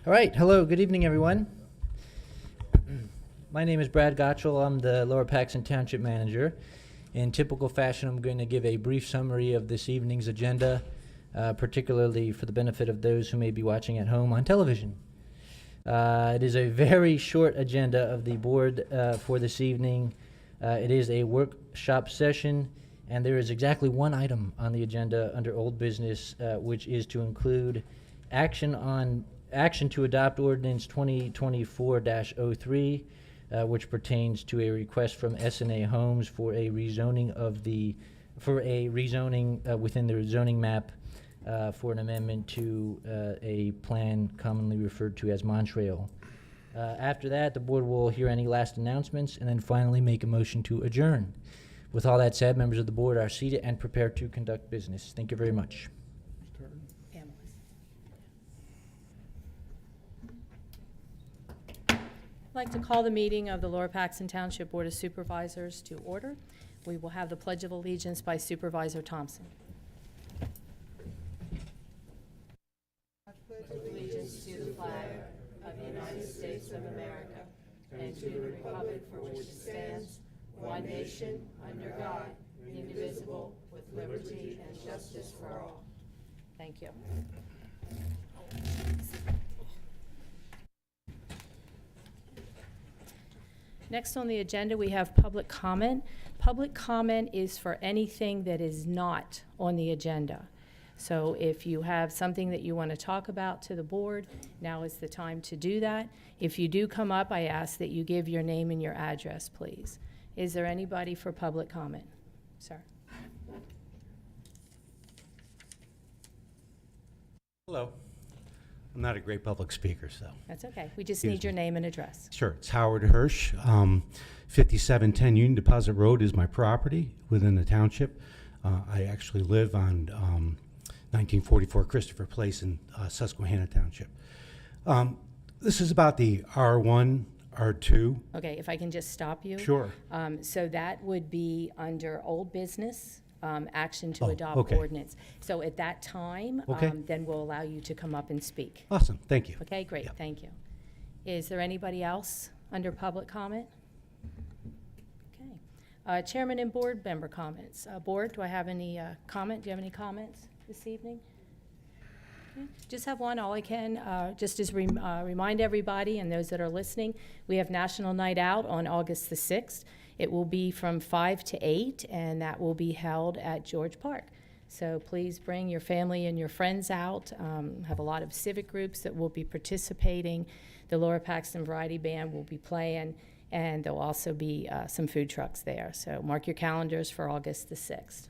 All right, hello, good evening, everyone. My name is Brad Gottschall. I'm the Lower Paxton Township Manager. In typical fashion, I'm going to give a brief summary of this evening's agenda, particularly for the benefit of those who may be watching at home on television. It is a very short agenda of the board for this evening. It is a workshop session, and there is exactly one item on the agenda under old business, which is to include action to adopt ordinance 2024-03, which pertains to a request from S&A Homes for a rezoning within the zoning map for an amendment to a plan commonly referred to as Montrail. After that, the board will hear any last announcements and then finally make a motion to adjourn. With all that said, members of the board are seated and prepared to conduct business. Thank you very much. I'd like to call the meeting of the Lower Paxton Township Board of Supervisors to order. We will have the Pledge of Allegiance by Supervisor Thompson. I pledge allegiance to the flag of the United States of America and to the republic for which it stands, one nation, under God, indivisible, with liberty and justice for all. Thank you. Next on the agenda, we have public comment. Public comment is for anything that is not on the agenda. So if you have something that you want to talk about to the board, now is the time to do that. If you do come up, I ask that you give your name and your address, please. Is there anybody for public comment? Sir. Hello. I'm not a great public speaker, so. That's okay. We just need your name and address. Sure. It's Howard Hirsch. 5710 Union Deposit Road is my property within the township. I actually live on 1944 Christopher Place in Susquehanna Township. This is about the R1, R2. Okay, if I can just stop you. Sure. So that would be under old business, action to adopt okay. ordinance. So at that time, Okay. then we'll allow you to come up and speak. Awesome. Thank you. Okay, great, Yep. thank you. Is there anybody else under public comment? Okay. Chairman and board member comments. Board, do I have any comment? Do you have any comments this evening? Okay. Just have one, all I can, just as remind everybody and those that are listening, we have National Night Out on August the 6th. It will be from 5 to 8, and that will be held at George Park. So please bring your family and your friends out. Have a lot of civic groups that will be participating. The Lower Paxton Variety Band will be playing, and there'll also be some food trucks there. So mark your calendars for August the 6th.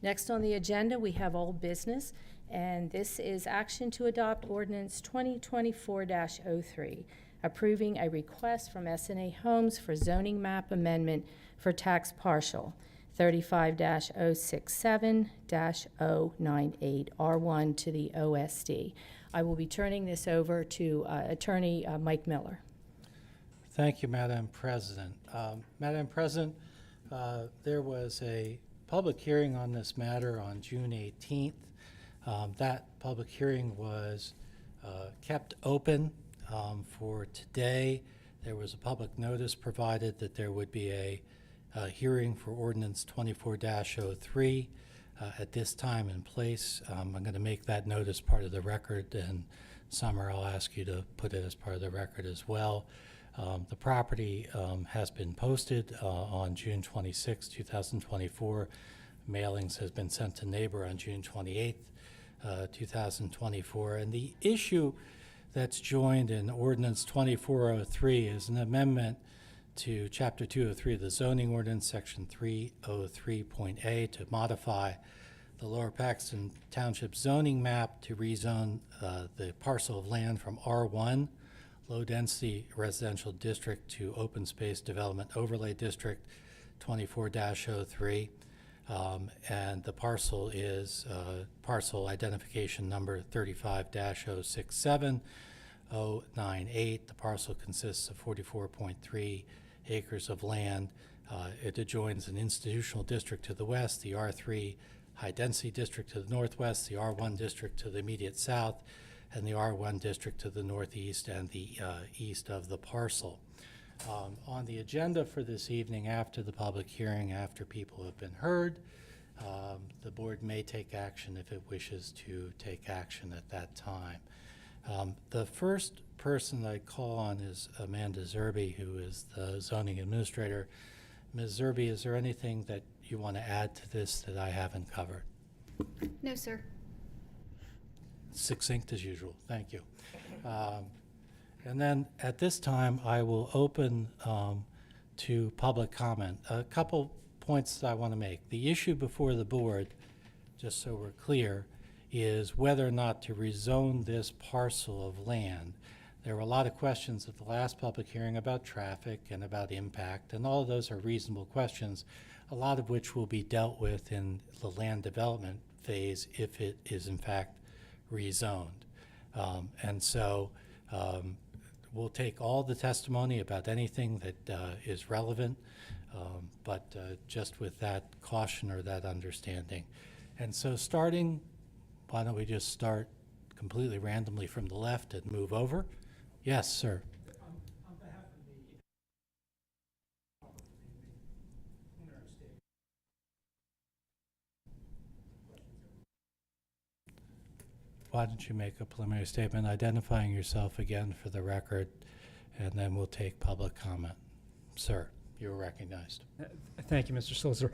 Next on the agenda, we have old business, and this is action to adopt ordinance 2024-03. Approving a request from S&A Homes for zoning map amendment for tax parcel 35-067-098 R1 to the OSD. I will be turning this over to Attorney Mike Miller. Thank you, Madam President. Madam President, there was a public hearing on this matter on June 18th. That public hearing was kept open for today. There was a public notice provided that there would be a hearing for ordinance 24-03 at this time and place. I'm going to make that notice part of the record, and Summer, I'll ask you to put it as part of the record as well. The property has been posted on June 26, 2024. Mailings has been sent to neighbor on June 28th, 2024. And the issue that's joined in Ordinance 2403 is an amendment to Chapter 203 of the Zoning Ordinance, Section 303.A, to modify the Lower Paxton Township zoning map to rezone the parcel of land from R1, Low Density Residential District, to Open Space Development Overlay District 24-03. And the parcel is parcel identification number 35-067-098. The parcel consists of 44.3 acres of land. It adjoins an institutional district to the west, the R3 high density district to the northwest, the R1 district to the immediate south, and the R1 district to the northeast and the east of the parcel. On the agenda for this evening, after the public hearing, after people have been heard, the board may take action if it wishes to take action at that time. The first person I call on is Amanda Zerby, who is the zoning administrator. Ms. Zerby, is there anything that you want to add to this that I haven't covered? No, sir. Succinct as usual. Thank you. And then at this time, I will open to public comment. A couple points that I want to make. The issue before the board, just so we're clear, is whether or not to rezone this parcel of land. There were a lot of questions at the last public hearing about traffic and about impact, and all of those are reasonable questions, a lot of which will be dealt with in the land development phase if it is in fact rezoned. And so we'll take all the testimony about anything that is relevant, but just with that caution or that understanding. And so starting, why don't we just start completely randomly from the left and move over? Yes, sir. On behalf of the Why don't you make a preliminary statement identifying yourself again for the record, and then we'll take public comment. Sir, you're recognized. Thank you, Mr. Solicitor.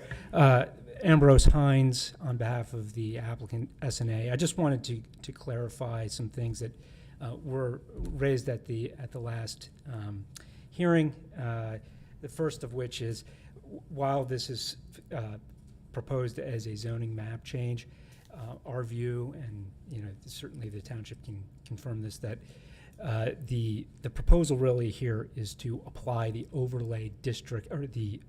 Ambrose Hines on behalf of the applicant SNA. I just wanted to clarify some things that were raised at the last hearing. The first of which is, while this is proposed as a zoning map change, our view, and certainly the township can confirm this, that the proposal really here is to apply the overlay district, or the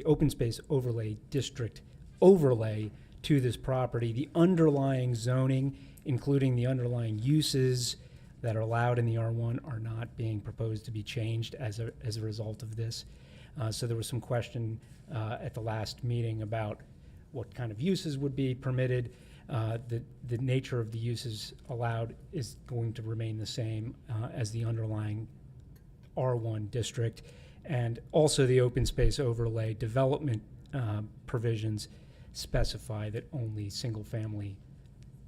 open space overlay district overlay to this property. The underlying zoning, including the underlying uses that are allowed in the R1, are not being proposed to be changed as a result of this. So there was some question at the last meeting about what kind of uses would be permitted. The nature of the uses allowed is going to remain the same as the underlying R1 district. And also the open space overlay development provisions specify that only single-family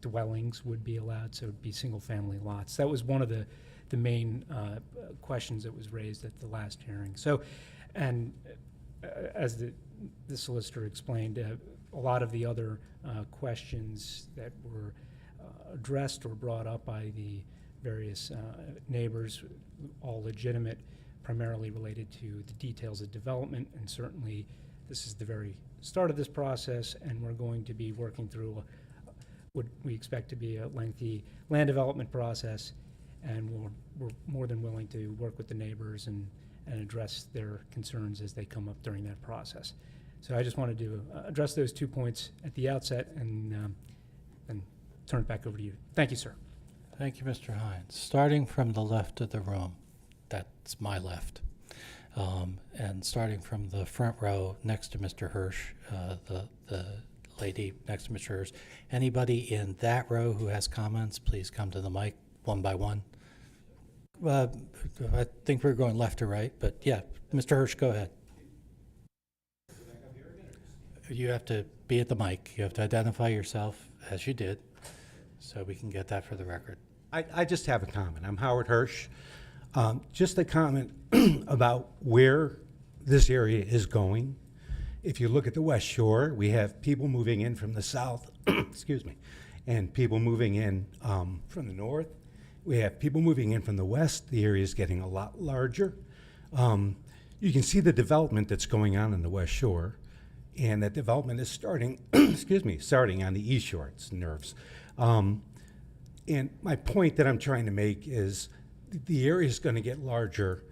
dwellings would be allowed, so it would be single-family lots. That was one of the main questions that was raised at the last hearing. So, and as the solicitor explained, a lot of the other questions that were addressed or brought up by the various neighbors, all legitimate, primarily related to the details of development, and certainly this is the very start of this process, and we're going to be working through what we expect to be a lengthy land development process, and we're more than willing to work with the neighbors and address their concerns as they come up during that process. So I just wanted to address those 2 points at the outset and turn it back over to you. Thank you, sir. Thank you, Mr. Hines. Starting from the left of the room, that's my left, and starting from the front row next to Mr. Hirsch, the lady next to Mr. Hirsch. Anybody in that row who has comments, please come to the mic one by one. I think we're going left to right, but yeah, Mr. Hirsch, go ahead. You have to be at the mic. You have to identify yourself as you did, so we can get that for the record. I just have a comment. I'm Howard Hirsch. Just a comment about where this area is going. If you look at the West Shore, we have people moving in from the south, excuse me, and people moving in from the north. We have people moving in from the west. The area is getting a lot larger. You can see the development that's going on in the West Shore, and that development is starting, excuse me, starting on the East Shore. It's nerves. And my point that I'm trying to make is the area is going to get larger,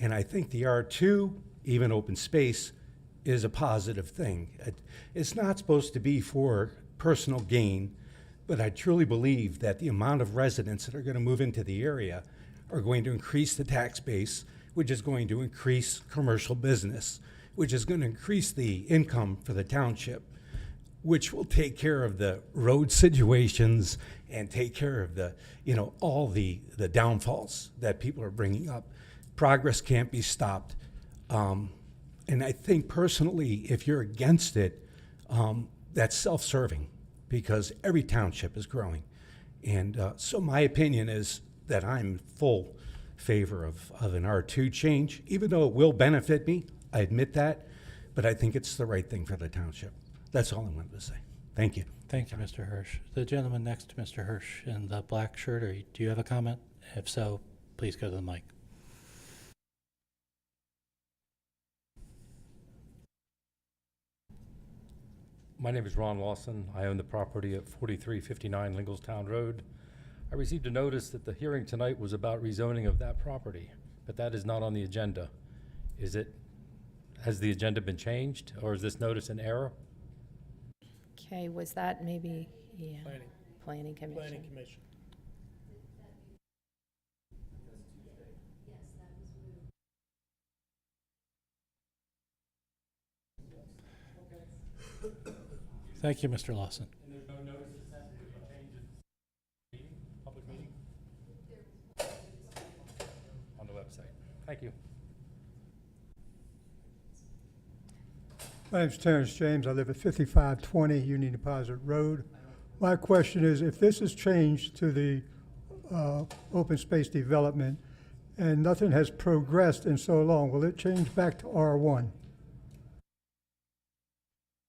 and I think the R2, even open space, is a positive thing. It's not supposed to be for personal gain, but I truly believe that the amount of residents that are going to move into the area are going to increase the tax base, which is going to increase commercial business, which is going to increase the income for the township. which will take care of the road situations and take care of the, all the downfalls that people are bringing up. Progress can't be stopped. And I think personally, if you're against it, that's self-serving because every township is growing. And so my opinion is that I'm full favor of an R2 change, even though it will benefit me. I admit that, but I think it's the right thing for the township. That's all I wanted to say. Thank you. Thank you, Mr. Hirsch. The gentleman next to Mr. Hirsch in the black shirt, do you have a comment? If so, please go to the mic. My name is Ron Lawson. I own the property at 4359 Linglestown Road. I received a notice that the hearing tonight was about rezoning of that property, but that is not on the agenda. Has the agenda been changed, or is this notice an error? Okay, was that maybe, yeah, Planning Commission? Planning Commission. Thank you, Mr. Lawson. And there's no notice to send if you change the meeting, public meeting? On the website. Thank you. My name's Terrence James. I live at 5520 Union Deposit Road. My question is, if this is changed to the open space development and nothing has progressed in so long, will it change back to R1?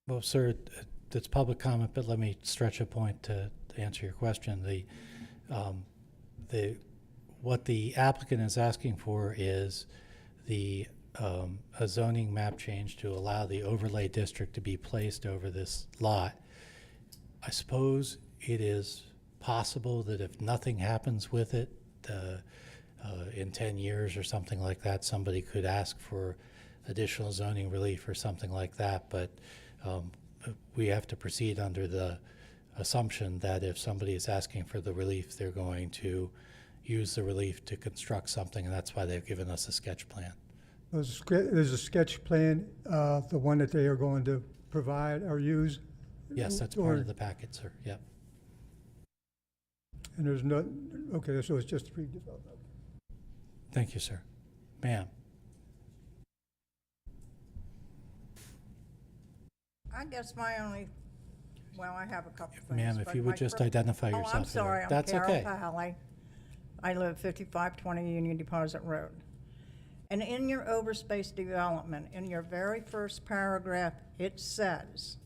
Well, sir, it's public comment, but let me stretch a point to answer your question. What the applicant is asking for is a zoning map change to allow the overlay district to be placed over this lot. I suppose it is possible that if nothing happens with it in 10 years or something like that, somebody could ask for additional zoning relief or something like that, but we have to proceed under the assumption that if somebody is asking for the relief, they're going to use the relief to construct something, and that's why they've given us a sketch plan. There's a sketch plan, the one that they are going to provide or use? Yes, that's part of the packet, sir. Yep. And there's no, okay, so it's just redevelopment. Thank you, sir. Ma'am. I guess my only, well, I have a couple things. Ma'am, if but you my would just fir- identify Oh, yourself. I'm for the- sorry, I'm That's Carol okay. Pally. I live 5520 Union Deposit Road. And in your overspace development, in your very first paragraph, it says,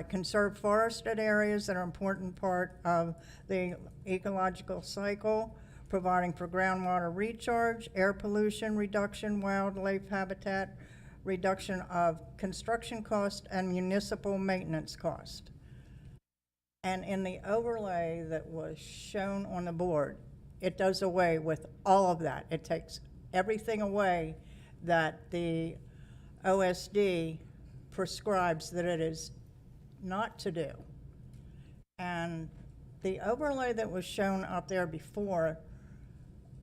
conserve forested areas that are an important part of the ecological cycle, providing for groundwater recharge, air pollution reduction, wildlife habitat, reduction of construction cost and municipal maintenance cost. And in the overlay that was shown on the board, it does away with all of that. It takes everything away that the OSD prescribes that it is not to do. And the overlay that was shown up there before,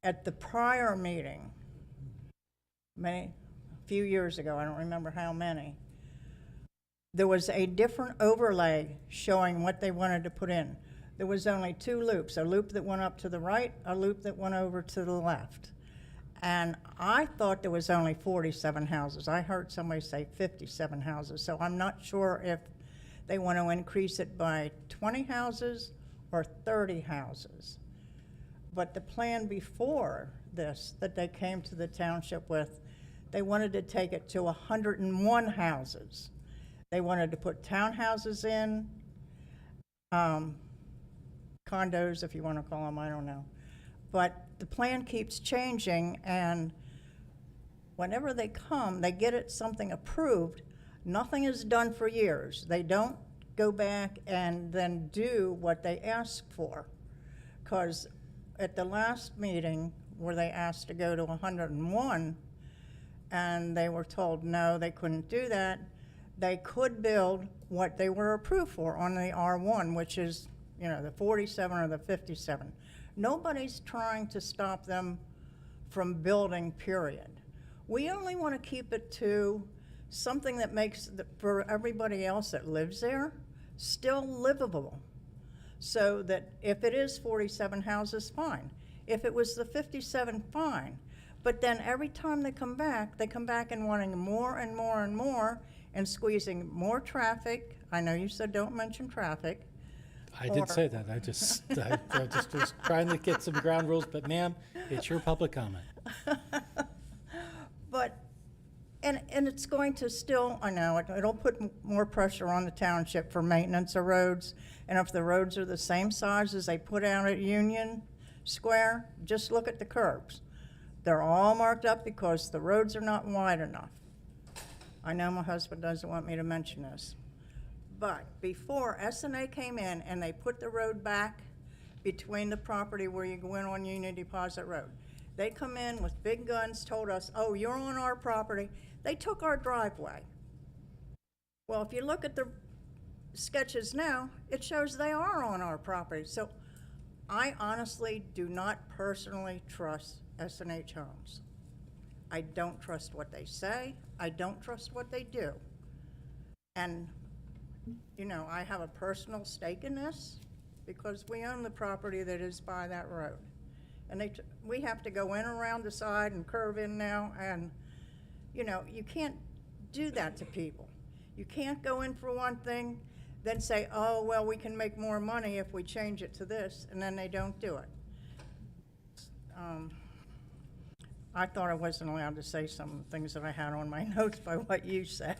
at the prior meeting, a few years ago, I don't remember how many, there was a different overlay showing what they wanted to put in. There was only two loops, a loop that went up to the right, a loop that went over to the left. And I thought there was only 47 houses. I heard somebody say 57 houses, so I'm not sure if they want to increase it by 20 houses or 30 houses. But the plan before this that they came to the township with, they wanted to take it to 101 houses. They wanted to put townhouses in, condos, if you want to call them, I don't know. But the plan keeps changing, and whenever they come, they get it something approved. Nothing is done for years. They don't go back and then do what they ask for. Because at the last meeting where they asked to go to 101, and they were told no, they couldn't do that, they could build what they were approved for on the R1, which is, the 47 or the 57. Nobody's trying to stop them from building, period. We only want to keep it to something that makes, for everybody else that lives there, still livable. So that if it is 47 houses, fine. If it was the 57, fine. But then every time they come back and wanting more and more and more, and squeezing more traffic. I know you said don't mention traffic. I did say that. I just was trying to get some ground rules, but ma'am, it's your public comment. But, and it's going to still, I know, it'll put more pressure on the township for maintenance of roads. And if the roads are the same size as they put out at Union Square, just look at the curbs. They're all marked up because the roads are not wide enough. I know my husband doesn't want me to mention this. But before SNA came in and they put the road back between the property where you go in on Union Deposit Road, they come in with big guns, told us, oh, you're on our property. They took our driveway. Well, if you look at the sketches now, it shows they are on our property. So I honestly do not personally trust SNH Homes. I don't trust what they say. I don't trust what they do. And, you know, I have a personal stake in this because we own the property that is by that road. And we have to go in around the side and curve in now, and, you know, you can't do that to people. You can't go in for one thing, then say, oh, well, we can make more money if we change it to this, and then they don't do it. I thought I wasn't allowed to say some things that I had on my notes by what you said.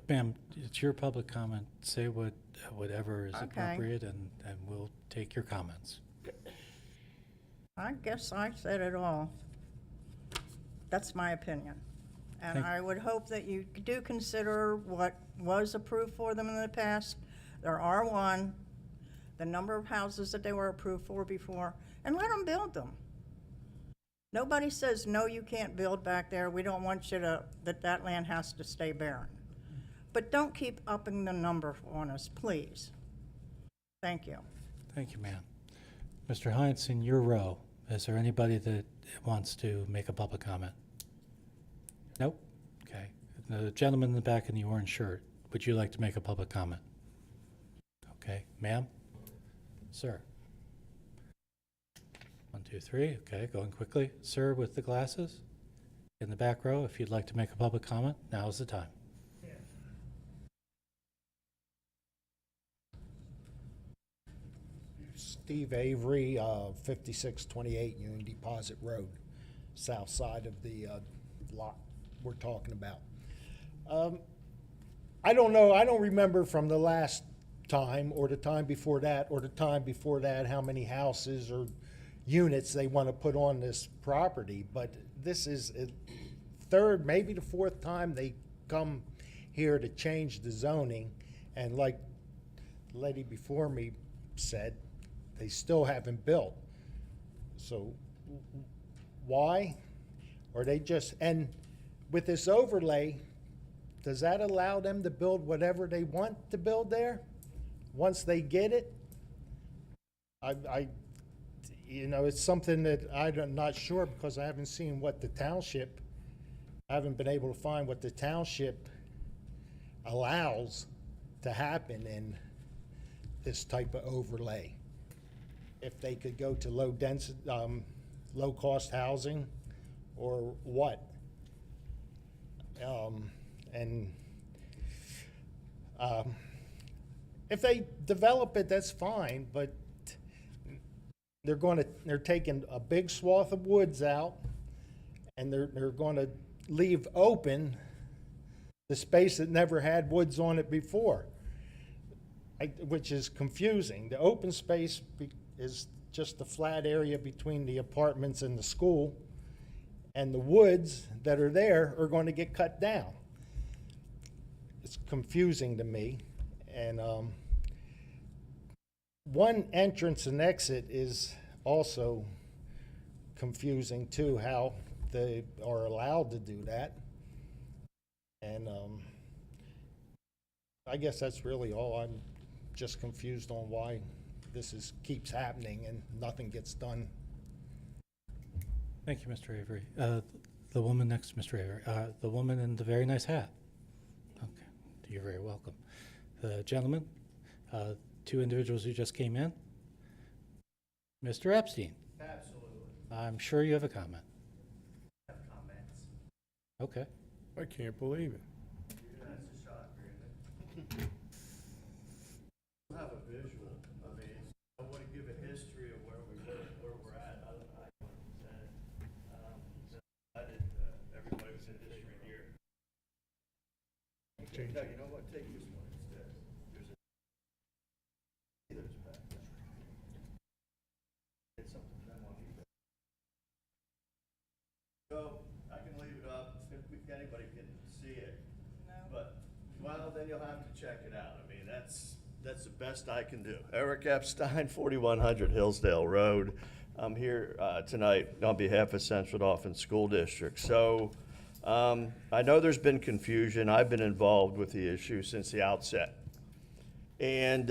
Ma'am, it's your public comment. Say whatever is Okay. appropriate, and we'll take your comments. I guess I said it all. That's my opinion. And Thank- I would hope that you do consider what was approved for them in the past. There are one, the number of houses that they were approved for before, and let them build them. Nobody says, no, you can't build back there. We don't want you to, that land has to stay barren. But don't keep upping the number on us, please. Thank you. Thank you, ma'am. Mr. Hines, in your row, is there anybody that wants to make a public comment? Nope? Okay. The gentleman in the back in the orange shirt, would you like to make a public comment? Okay. Ma'am? Sir? 1, 2, 3. Okay, going quickly. Sir with the glasses? In the back row, if you'd like to make a public comment, now is the time. Steve Avery, 5628 Union Deposit Road, south side of the lot we're talking about. I don't know, I don't remember from the last time or the time before that or the time before that how many houses or units they want to put on this property, but this is a third, maybe the fourth time they come here to change the zoning, and like the lady before me said, they still haven't built. So why? Or they just, and with this overlay, does that allow them to build whatever they want to build there once they get it? You know, it's something that I'm not sure, because I haven't seen what the township, I haven't been able to find what the township allows to happen in this type of overlay. If they could go to low density, low cost housing, or what? If they develop it, that's fine, but they're taking a big swath of woods out, and they're going to leave open the space that never had woods on it before, which is confusing. The open space is just the flat area between the apartments and the school, and the woods that are there are going to get cut down. It's confusing to me. And one entrance and exit is also confusing too, how they are allowed to do that. And I guess that's really all. I'm just confused on why this keeps happening and nothing gets done. Thank you, Mr. Avery. The woman next to Mr. Avery, the woman in the very nice hat. Okay, you're very welcome. The gentleman, two individuals who just came in. Mr. Epstein. Absolutely. I'm sure you have a comment. I have comments. Okay. I can't believe it. That's a shock, really. I have a visual. I mean, I want to give a history of where we were, where we're at. I said, everybody was in history here. You know what? Take this one instead. There's back there. It's something I want to. So I can leave it up if anybody can see it. No. But, well, then you'll have to check it out. I mean, that's the best I can do. Eric Epstein, 4100 Hillsdale Road. I'm here tonight on behalf of Central Dauphin School District. So I know there's been confusion. I've been involved with the issue since the outset. And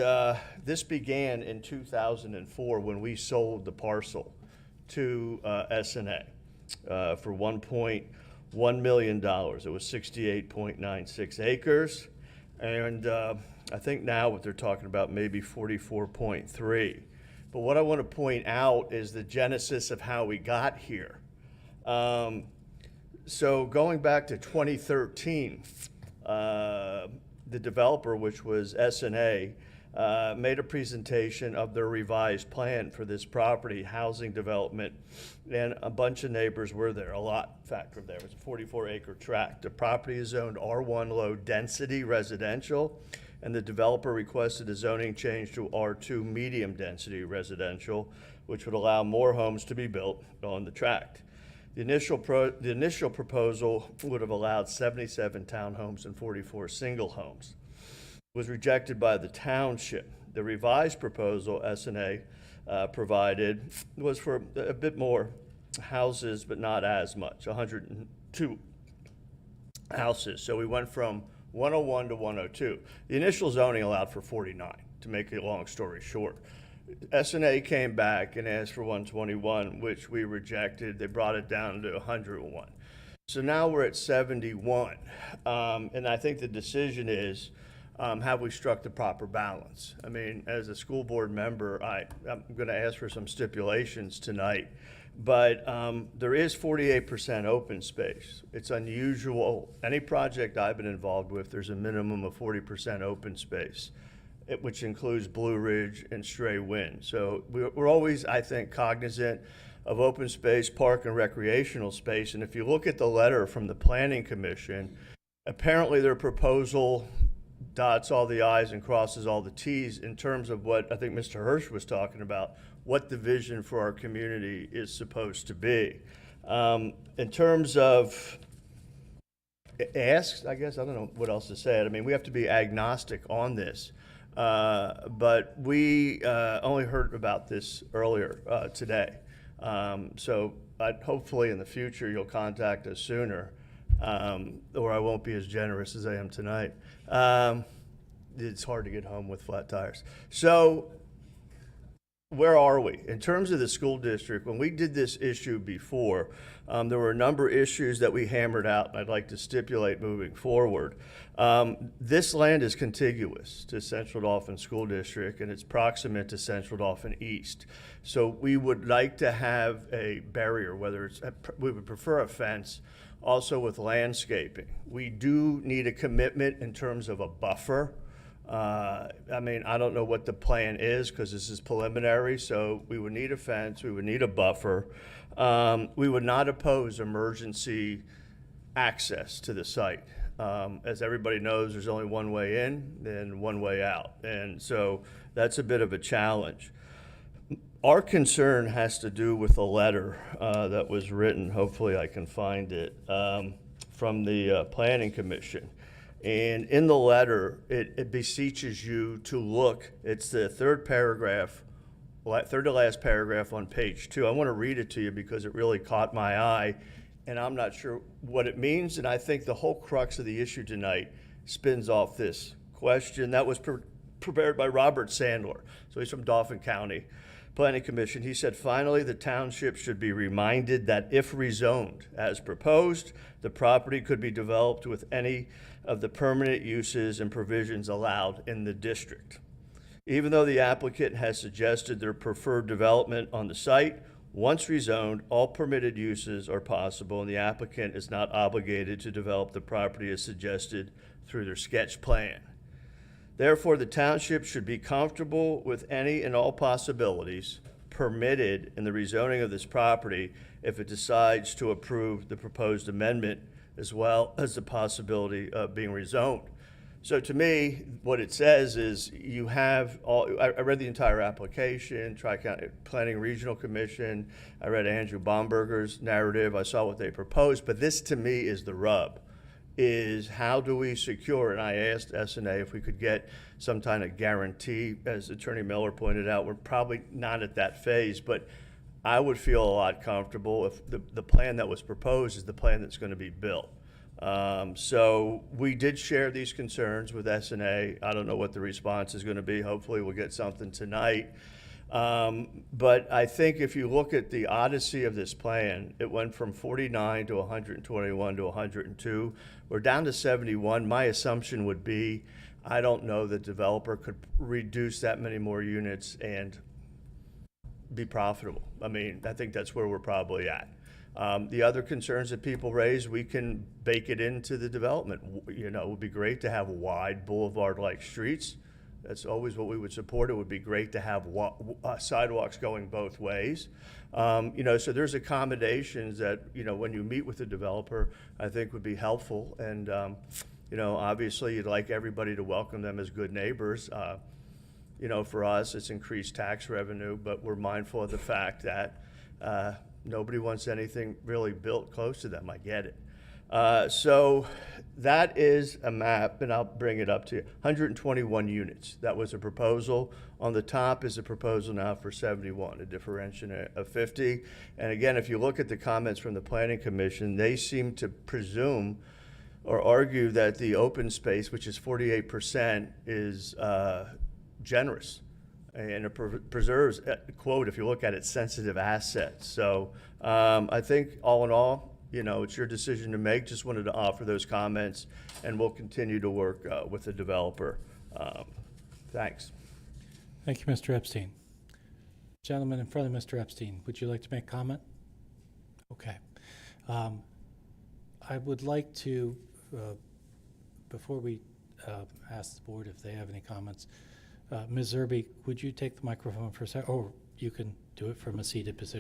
this began in 2004 when we sold the parcel to SNA for $1.1 million. It was 68.96 acres. And I think now what they're talking about maybe 44.3. But what I want to point out is the genesis of how we got here. So going back to 2013, the developer, which was SNA, made a presentation of their revised plan for this property, housing development, and a bunch of neighbors were there, a lot factor there. It was a 44-acre tract. The property is zoned R1 low density residential, and the developer requested a zoning change to R2 medium density residential, which would allow more homes to be built on the tract. The initial proposal would have allowed 77 townhomes and 44 single homes. It was rejected by the township. The revised proposal SNA provided was for a bit more houses, but not as much, 102 houses. So we went from 101 to 102. The initial zoning allowed for 49, to make a long story short. SNA came back and asked for 121, which we rejected. They brought it down to 101. So now we're at 71. And I think the decision is, have we struck the proper balance? I mean, as a school board member, I'm going to ask for some stipulations tonight. But there is 48% open space. It's unusual. Any project I've been involved with, there's a minimum of 40% open space, which includes Blue Ridge and Stray Wind. So we're always, I think, cognizant of open space, park, and recreational space. And if you look at the letter from the Planning Commission, apparently their proposal dots all the I's and crosses all the T's in terms of what I think Mr. Hirsch was talking about, what the vision for our community is supposed to be. In terms of asks, I guess, I don't know what else to say. I mean, we have to be agnostic on this. But we only heard about this earlier today. So hopefully in the future you'll contact us sooner, or I won't be as generous as I am tonight. It's hard to get home with flat tires. So where are we? In terms of the school district, when we did this issue before, there were a number of issues that we hammered out, and I'd like to stipulate moving forward. This land is contiguous to Central Dauphin School District, and it's proximate to Central Dauphin East. So we would like to have a barrier, whether it's, we would prefer a fence, also with landscaping. We do need a commitment in terms of a buffer. I mean, I don't know what the plan is because this is preliminary, so we would need a fence, we would need a buffer. We would not oppose emergency access to the site. As everybody knows, there's only one way in and one way out, and so that's a bit of a challenge. Our concern has to do with a letter that was written, hopefully I can find it, from the Planning Commission. And in the letter, it beseeches you to look, it's the third to last paragraph on page 2. I want to read it to you because it really caught my eye, and I'm not sure what it means, and I think the whole crux of the issue tonight spins off this question that was prepared by Robert Sandler. So he's from Dauphin County. Planning Commission, he said, finally, the township should be reminded that if rezoned as proposed, the property could be developed with any of the permanent uses and provisions allowed in the district. Even though the applicant has suggested their preferred development on the site, once rezoned, all permitted uses are possible, and the applicant is not obligated to develop the property as suggested through their sketch plan. Therefore, the township should be comfortable with any and all possibilities permitted in the rezoning of this property if it decides to approve the proposed amendment, as well as the possibility of being rezoned. So to me, what it says is you have all, I read the entire application, Tri-County Planning Regional Commission, I read Andrew Baumberger's narrative, I saw what they proposed, but this to me is the rub, is how do we secure, and I asked SNA if we could get some kind of guarantee. As Attorney Miller pointed out, we're probably not at that phase, but I would feel a lot comfortable if the plan that was proposed is the plan that's going to be built. So we did share these concerns with SNA. I don't know what the response is going to be. Hopefully we'll get something tonight. But I think if you look at the odyssey of this plan, it went from 49 to 121 to 102. We're down to 71. My assumption would be, I don't know the developer could reduce that many more units and be profitable. I mean, I think that's where we're probably at. The other concerns that people raise, we can bake it into the development. You know, it would be great to have wide boulevard-like streets. That's always what we would support. It would be great to have sidewalks going both ways. You know, so there's accommodations that, you know, when you meet with the developer, I think would be helpful. And, you know, obviously you'd like everybody to welcome them as good neighbors. You know, for us, it's increased tax revenue, but we're mindful of the fact that nobody wants anything really built close to them. I get it. So that is a map, and I'll bring it up to you. 121 units. That was a proposal. On the top is a proposal now for 71, a differential of 50. And again, if you look at the comments from the Planning Commission, they seem to presume or argue that the open space, which is 48%, is generous. And it preserves, quote, if you look at it, sensitive assets. So I think all in all, you know, it's your decision to make. Just wanted to offer those comments, and we'll continue to work with the developer. Thanks. Thank you, Mr. Epstein. Gentleman in front of Mr. Epstein, would you like to make comment? Okay. I would like to, before we ask the board if they have any comments, Ms. Zerbe, would you take the microphone for a second? Or you can do it from a seated position.